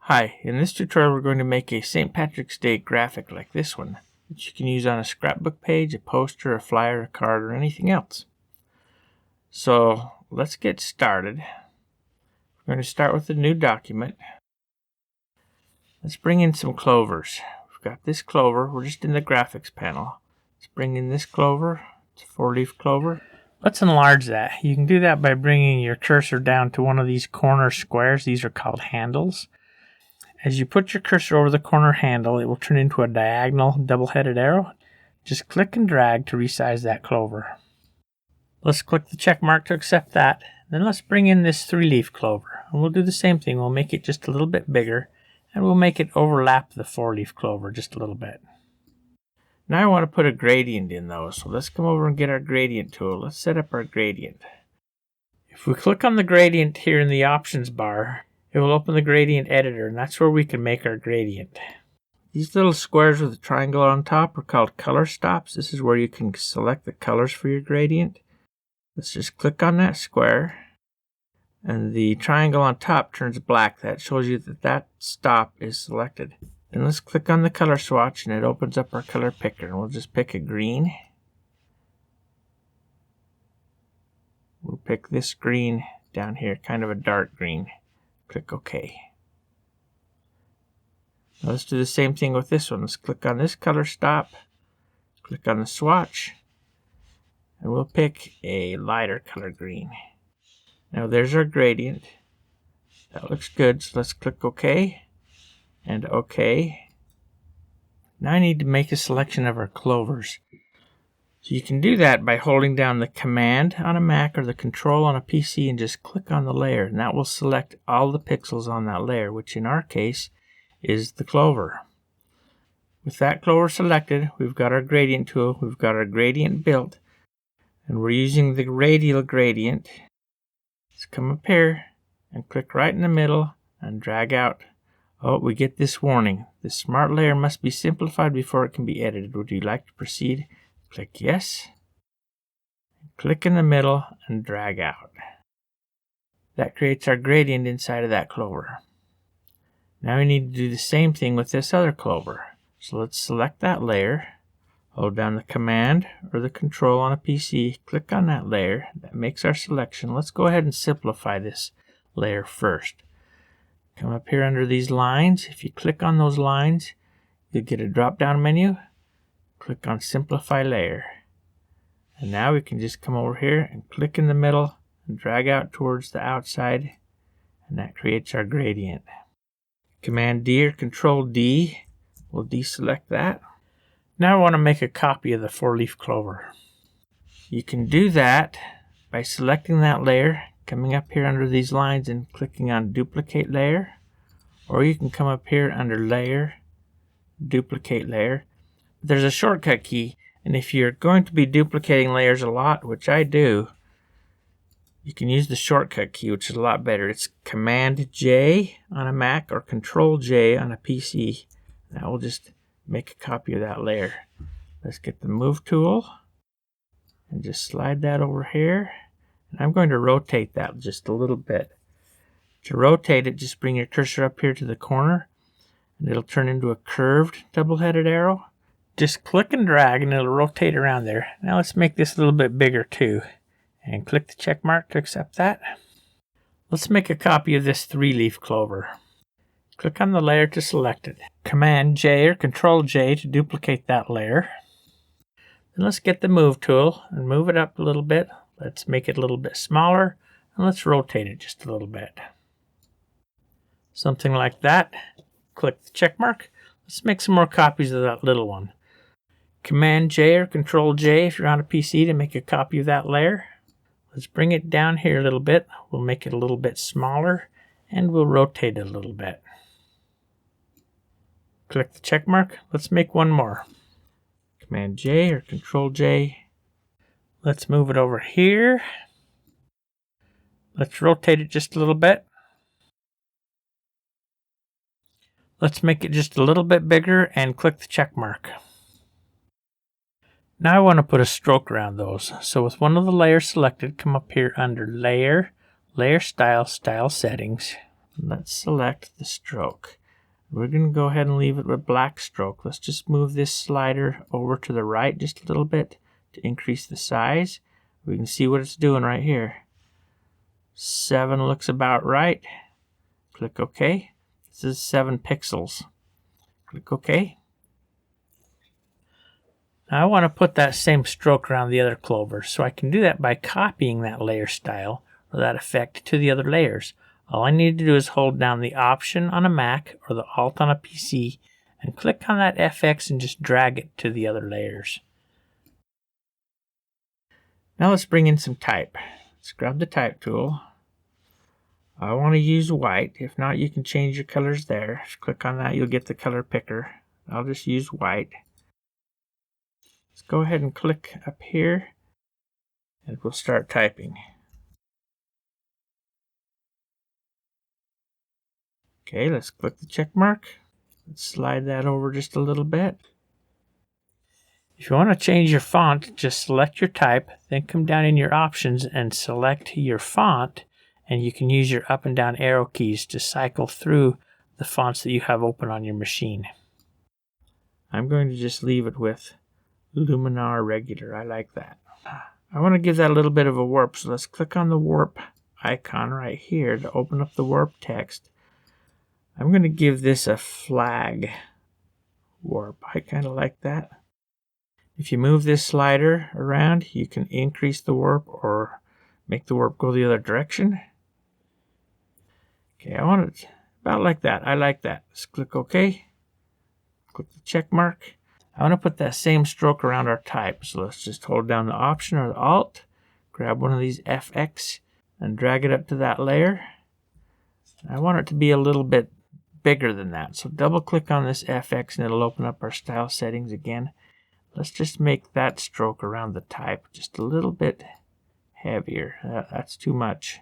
Hi, in this tutorial we're going to make a St. Patrick's Day graphic like this one that you can use on a scrapbook page, a poster, a flyer, a card, or anything else. So let's get started. We're going to start with a new document. Let's bring in some clovers. We've got this clover. We're just in the graphics panel. Let's bring in this clover. It's a 4-leaf clover. Let's enlarge that. You can do that by bringing your cursor down to one of these corner squares. These are called handles. As you put your cursor over the corner handle, it will turn into a diagonal double-headed arrow. Just click and drag to resize that clover. Let's click the check mark to accept that. Then let's bring in this 3-leaf clover. And we'll do the same thing. We'll make it just a little bit bigger, and we'll make it overlap the 4-leaf clover just a little bit. Now I want to put a gradient in those, so let's come over and get our gradient tool. Let's set up our gradient. If we click on the gradient here in the options bar, it will open the gradient editor, and that's where we can make our gradient. These little squares with a triangle on top are called color stops. This is where you can select the colors for your gradient. Let's just click on that square, and the triangle on top turns black. That shows you that that stop is selected. Then let's click on the color swatch, and it opens up our color picker, and we'll just pick a green. We'll pick this green down here, kind of a dark green. Click OK. Now let's do the same thing with this one. Let's click on this color stop, click on the swatch, and we'll pick a lighter color green. Now there's our gradient. That looks good, so let's click OK and OK. Now I need to make a selection of our clovers. So you can do that by holding down the Command on a Mac or the Control on a PC and just click on the layer, and that will select all the pixels on that layer, which in our case is the clover. With that clover selected, we've got our gradient tool, we've got our gradient built, and we're using the radial gradient. Let's come up here and click right in the middle and drag out. Oh, we get this warning. The smart layer must be simplified before it can be edited. Would you like to proceed? Click yes. Click in the middle and drag out. That creates our gradient inside of that clover. Now we need to do the same thing with this other clover. So let's select that layer, hold down the Command or the Control on a PC, click on that layer. That makes our selection. Let's go ahead and simplify this layer first. Come up here under these lines. If you click on those lines, you'll get a drop-down menu. Click on Simplify Layer. And now we can just come over here and click in the middle and drag out towards the outside, and that creates our gradient. Command D or Control D will deselect that. Now I want to make a copy of the 4-leaf clover. You can do that by selecting that layer, coming up here under these lines and clicking on Duplicate Layer, or you can come up here under Layer, Duplicate Layer. There's a shortcut key, and if you're going to be duplicating layers a lot, which I do, you can use the shortcut key, which is a lot better. It's Command J on a Mac or Control J on a PC. That will just make a copy of that layer. Let's get the Move tool and just slide that over here. And I'm going to rotate that just a little bit. To rotate it, just bring your cursor up here to the corner, and it'll turn into a curved double-headed arrow. Just click and drag and it'll rotate around there. Now let's make this a little bit bigger too. And click the check mark to accept that. Let's make a copy of this 3-leaf clover. Click on the layer to select it. Command J or Control J to duplicate that layer. Then let's get the Move tool and move it up a little bit. Let's make it a little bit smaller, and let's rotate it just a little bit. Something like that. Click the check mark. Let's make some more copies of that little one. Command J or Control J if you're on a PC to make a copy of that layer. Let's bring it down here a little bit. We'll make it a little bit smaller, and we'll rotate it a little bit. Click the check mark. Let's make one more. Command J or Control J. Let's move it over here. Let's rotate it just a little bit. Let's make it just a little bit bigger and click the check mark. Now I want to put a stroke around those. So with one of the layers selected, come up here under Layer, Layer Style, Style Settings. Let's select the stroke. We're going to go ahead and leave it with black stroke. Let's just move this slider over to the right just a little bit to increase the size. We can see what it's doing right here. 7 looks about right. Click OK. This is 7 pixels. Click OK. Now I want to put that same stroke around the other clovers, so I can do that by copying that layer style or that effect to the other layers. All I need to do is hold down the Option on a Mac or the Alt on a PC and click on that FX and just drag it to the other layers. Now let's bring in some type. Let's grab the type tool. I want to use white. If not, you can change your colors there. Just click on that, you'll get the color picker. I'll just use white. Let's go ahead and click up here and we'll start typing. Okay, let's click the check mark. Let's slide that over just a little bit. If you want to change your font, just select your type, then come down in your options and select your font, and you can use your up and down arrow keys to cycle through the fonts that you have open on your machine. I'm going to just leave it with Luminar Regular. I like that. I want to give that a little bit of a warp, so let's click on the warp icon right here to open up the warp text. I'm going to give this a flag warp. I kind of like that. If you move this slider around, you can increase the warp or make the warp go the other direction. Okay, I want it about like that. I like that. Let's click OK. Click the check mark. I want to put that same stroke around our type. So let's just hold down the Option or the Alt, grab one of these FX, and drag it up to that layer. I want it to be a little bit bigger than that. So double click on this FX and it'll open up our style settings again. Let's just make that stroke around the type just a little bit heavier. That's too much.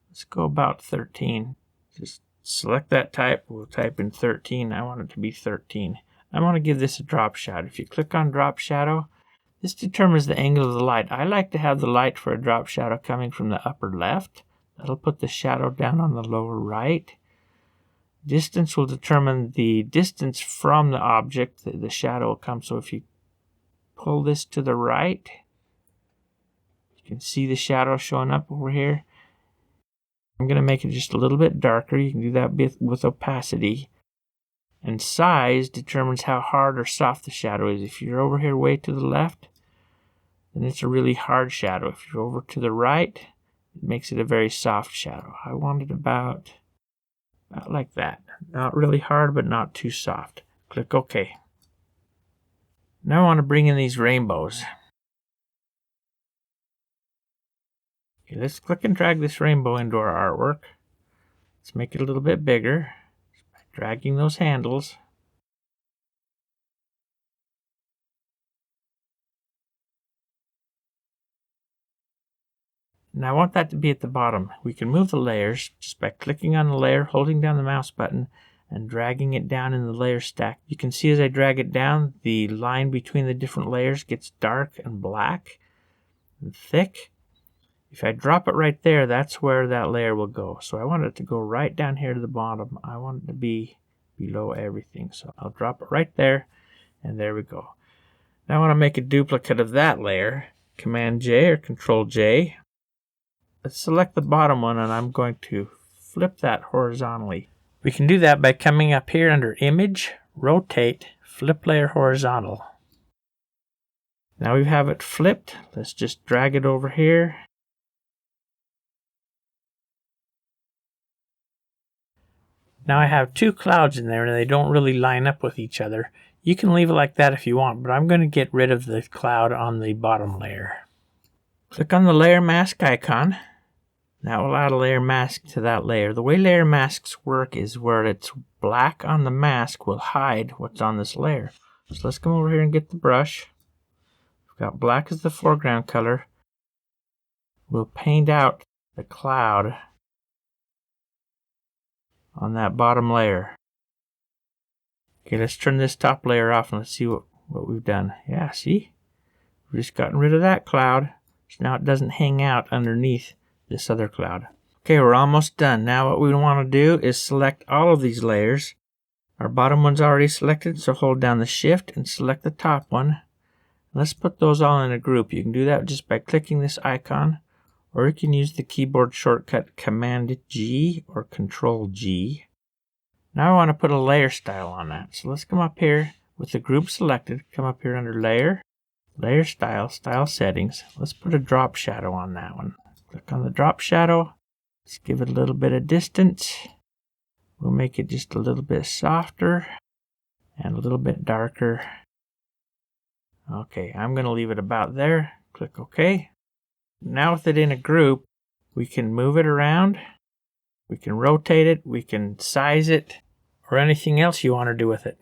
Let's go about 13. Just select that type. We'll type in 13. I want it to be 13. I want to give this a drop shadow. If you click on drop shadow, this determines the angle of the light. I like to have the light for a drop shadow coming from the upper left. That'll put the shadow down on the lower right. Distance will determine the distance from the object that the shadow will come. So if you pull this to the right, you can see the shadow showing up over here. I'm going to make it just a little bit darker. You can do that with opacity. And size determines how hard or soft the shadow is. If you're over here way to the left, then it's a really hard shadow. If you're over to the right, it makes it a very soft shadow. I want it about like that. Not really hard, but not too soft. Click OK. Now I want to bring in these rainbows. Okay, let's click and drag this rainbow into our artwork. Let's make it a little bit bigger by dragging those handles. And I want that to be at the bottom. We can move the layers just by clicking on the layer, holding down the mouse button, and dragging it down in the layer stack. You can see as I drag it down, the line between the different layers gets dark and black and thick. If I drop it right there, that's where that layer will go. So I want it to go right down here to the bottom. I want it to be below everything. So I'll drop it right there, and there we go. Now I want to make a duplicate of that layer. Command J or Control J. Let's select the bottom one, and I'm going to flip that horizontally. We can do that by coming up here under Image, Rotate, Flip Layer Horizontal. Now we have it flipped. Let's just drag it over here. Now I have two clouds in there and they don't really line up with each other. You can leave it like that if you want, but I'm going to get rid of the cloud on the bottom layer. Click on the layer mask icon. That will add a layer mask to that layer. The way layer masks work is where it's black on the mask will hide what's on this layer. So let's come over here and get the brush. We've got black as the foreground color. We'll paint out the cloud on that bottom layer. Okay, let's turn this top layer off and let's see what we've done. Yeah, see? We've just gotten rid of that cloud. So now it doesn't hang out underneath this other cloud. Okay, we're almost done. Now what we want to do is select all of these layers. Our bottom one's already selected, so hold down the Shift and select the top one. Let's put those all in a group. You can do that just by clicking this icon, or you can use the keyboard shortcut Command G or Control G. Now I want to put a layer style on that. So let's come up here with the group selected, come up here under Layer, Layer Style, Style Settings. Let's put a drop shadow on that one. Click on the drop shadow. Let's give it a little bit of distance. We'll make it just a little bit softer and a little bit darker. Okay, I'm going to leave it about there. Click OK. Now with it in a group, we can move it around, we can rotate it, we can size it, or anything else you want to do with it.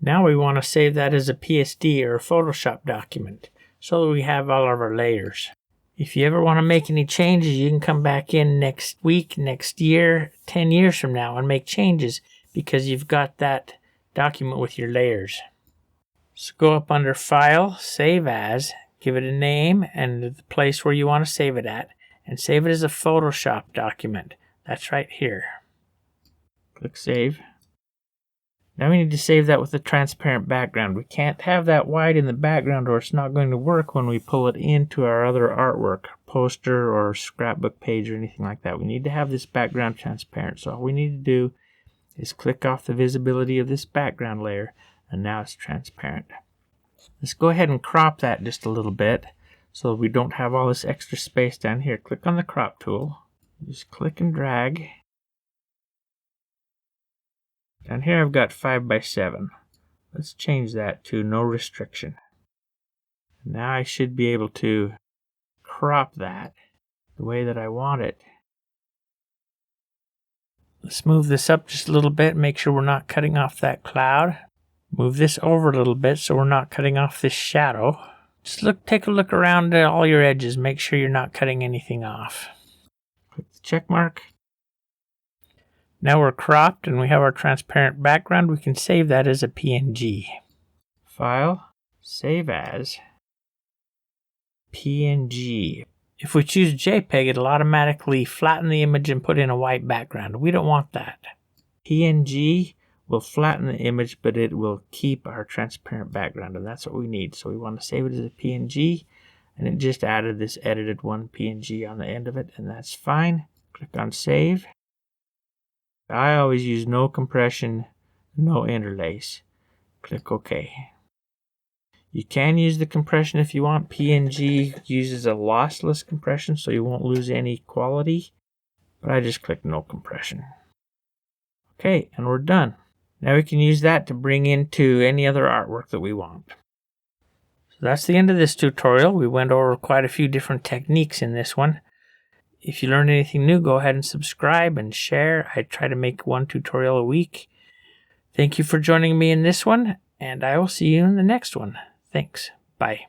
Now we want to save that as a PSD or a Photoshop document so that we have all of our layers. If you ever want to make any changes, you can come back in next week, next year, 10 years from now and make changes because you've got that document with your layers. So go up under File, Save As, give it a name and the place where you want to save it at, and save it as a Photoshop document. That's right here. Click Save. Now we need to save that with a transparent background. We can't have that white in the background or it's not going to work when we pull it into our other artwork, poster or scrapbook page or anything like that. We need to have this background transparent. So all we need to do is click off the visibility of this background layer and now it's transparent. Let's go ahead and crop that just a little bit so we don't have all this extra space down here. Click on the crop tool. Just click and drag. Down here I've got 5x7. Let's change that to no restriction. Now I should be able to crop that the way that I want it. Let's move this up just a little bit, make sure we're not cutting off that cloud. Move this over a little bit so we're not cutting off this shadow. Just take a look around at all your edges, make sure you're not cutting anything off. Click the check mark. Now we're cropped and we have our transparent background. We can save that as a PNG. File, Save As, PNG. If we choose JPEG, it'll automatically flatten the image and put in a white background. We don't want that. PNG will flatten the image, but it will keep our transparent background, and that's what we need. So we want to save it as a PNG, and it just added this edited one PNG on the end of it, and that's fine. Click on Save. I always use no compression, no interlace. Click OK. You can use the compression if you want. PNG uses a lossless compression, so you won't lose any quality. But I just click no compression. Okay, and we're done. Now we can use that to bring into any other artwork that we want. So that's the end of this tutorial. We went over quite a few different techniques in this one. If you learned anything new, go ahead and subscribe and share. I try to make one tutorial a week. Thank you for joining me in this one, and I will see you in the next one. Thanks. Bye.